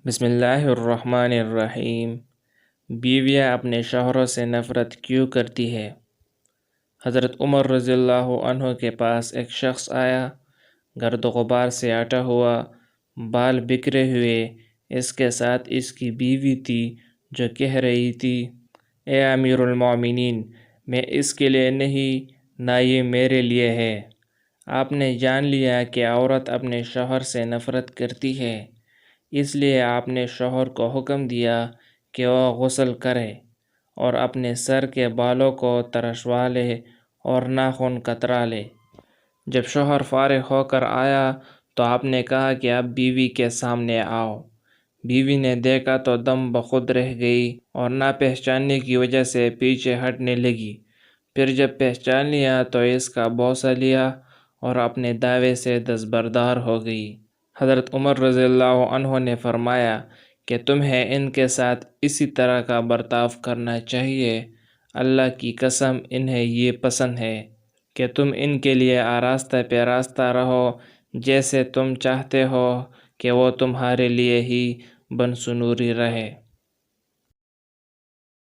بسم اللہ الرحمن الرحیم۔ بیویاں اپنے شوہروں سے نفرت کیوں کرتی ہے؟ حضرت عمر رضی اللہ عنہ کے پاس ایک شخص آیا، گرد و غبار سے آٹا ہوا، بال بکھرے ہوئے، اس کے ساتھ اس کی بیوی تھی جو کہہ رہی تھی: اے امیر المومنین، میں اس کے لیے نہیں، نہ یہ میرے لیے ہے۔ آپ نے جان لیا کہ عورت اپنے شوہر سے نفرت کرتی ہے، اس لیے آپ نے شوہر کو حکم دیا کہ وہ غسل کرے اور اپنے سر کے بالوں کو ترشوا لے اور ناخن کترا لے۔ جب شوہر فارغ ہو کر آیا تو آپ نے کہا کہ اب بیوی کے سامنے آؤ۔ بیوی نے دیکھا تو دم بخود رہ گئی اور نہ پہچاننے کی وجہ سے پیچھے ہٹنے لگی۔ پھر جب پہچان لیا تو اس کا بوسہ لیا اور اپنے دعوے سے دستبردار ہو گئی۔ حضرت عمر رضی اللہ عنہ نے فرمایا کہ تمہیں ان کے ساتھ اسی طرح کا برتاؤ کرنا چاہیے۔ اللہ کی قسم انہیں یہ پسند ہے کہ تم ان کے لیے آراستہ پیراستہ رہو، جیسے تم چاہتے ہو کہ وہ تمہارے لیے ہی بن سنوری رہے۔